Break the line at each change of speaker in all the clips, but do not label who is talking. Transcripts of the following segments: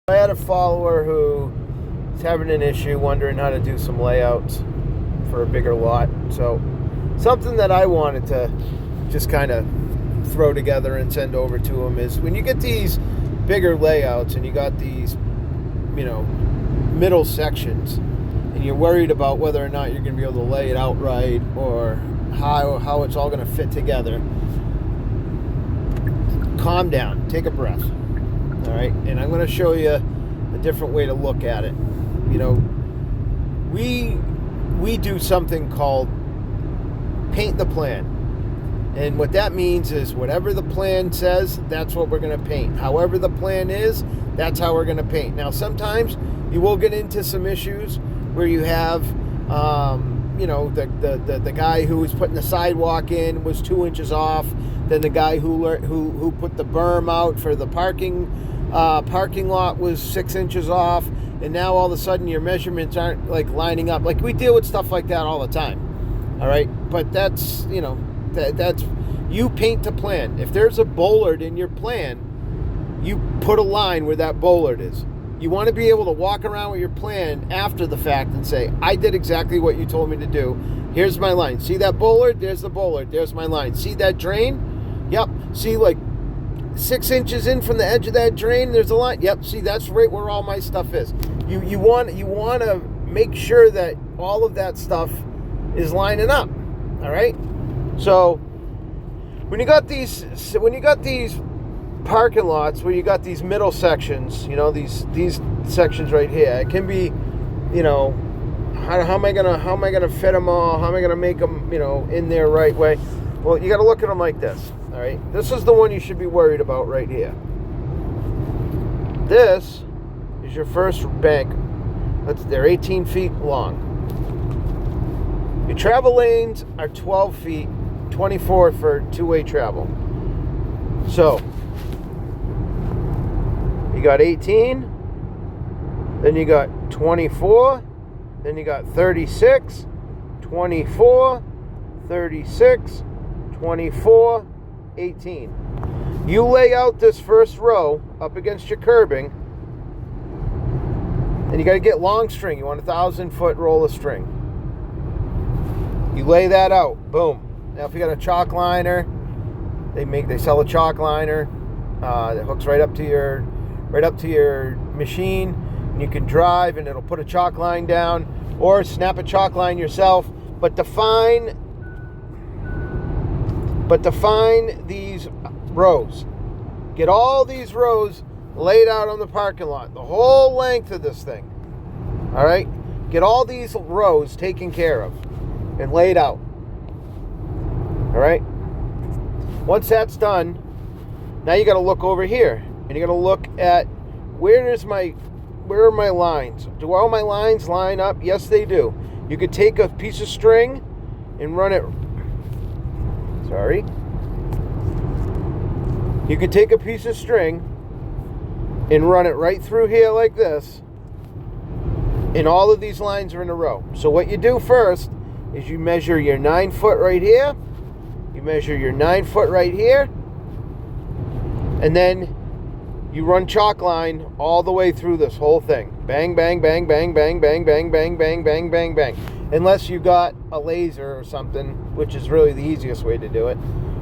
I had a follower who is having an issue wondering how to do some layouts for a bigger lot. So something that I wanted to just kind of throw together and send over to him is when you get these bigger layouts and you got these, middle sections and you're worried about whether or not you're going to be able to lay it out right or how it's all going to fit together, calm down, take a breath. All right, and I'm going to show you a different way to look at it. We do something called paint the plan. And what that means is whatever the plan says, that's what we're going to paint. However the plan is, that's how we're going to paint. Now, sometimes you will get into some issues where you have, the guy who was putting the sidewalk in was 2 inches off. Then the guy who put the berm out for the parking lot was 6 inches off. And now all of a sudden your measurements aren't lining up. We deal with stuff like that all the time. All right, but that's that's you paint the plan. If there's a bollard in your plan, you put a line where that bollard is. You want to be able to walk around with your plan after the fact and say, I did exactly what you told me to do. Here's my line. See that bollard? There's the bollard. There's my line. See that drain? Yep. See 6 inches in from the edge of that drain, there's a line. Yep. See, that's right where all my stuff is. You want to make sure that all of that stuff is lining up. All right. So when you got these parking lots where you got these middle sections, these sections right here, it can be, how am I gonna fit them all? How am I gonna make them, in there right way? Well, you got to look at them like this. All right, this is the one you should be worried about right here. This is your first bank. They're 18 feet long. Your travel lanes are 12 feet, 24 for two-way travel. So you got 18, then you got 24, then you got 36, 24, 36, 24, 18. You lay out this first row up against your curbing, and you got to get long string. You want a 1,000-foot roll of string. You lay that out, boom. Now, if you got a chalk liner, they sell a chalk liner that hooks right up to your machine, and you can drive, and it'll put a chalk line down, or snap a chalk line yourself. But define these rows. Get all these rows laid out on the parking lot, the whole length of this thing. All right, get all these rows taken care of and laid out. All right. Once that's done, now you got to look over here, and you got to look at where are my lines? Do all my lines line up? Yes, they do. You could take a piece of string and run it. Sorry. You could take a piece of string and run it right through here like this, and all of these lines are in a row. So what you do first is you measure your 9 foot right here. You measure your 9 foot right here, and then you run chalk line all the way through this whole thing. Bang, bang, bang, bang, bang, bang, bang, bang, bang, bang, bang, bang. Unless you got a laser or something, which is really the easiest way to do it.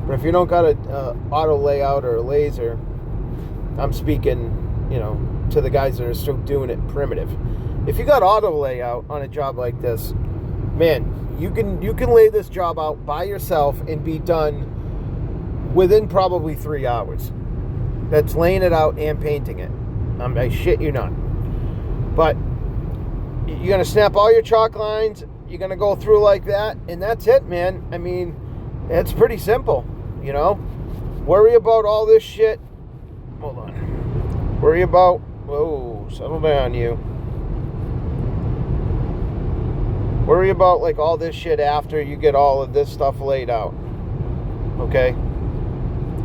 But if you don't got a auto layout or a laser, I'm speaking, to the guys that are still doing it primitive. If you got auto layout on a job like this, man, you can lay this job out by yourself and be done within probably 3 hours. That's laying it out and painting it. I shit you not. But you're going to snap all your chalk lines. You're going to go through like that. And that's it, man. I mean, it's pretty simple, Worry about all this shit. Hold on. Worry about... Whoa, settle down, you. Worry about all this shit after you get all of this stuff laid out. Okay?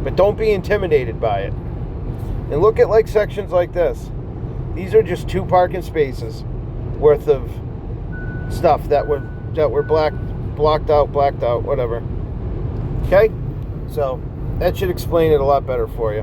But don't be intimidated by it. And look at sections like this. These are just 2 parking spaces worth of stuff that were blacked out, whatever. Okay? So that should explain it a lot better for you.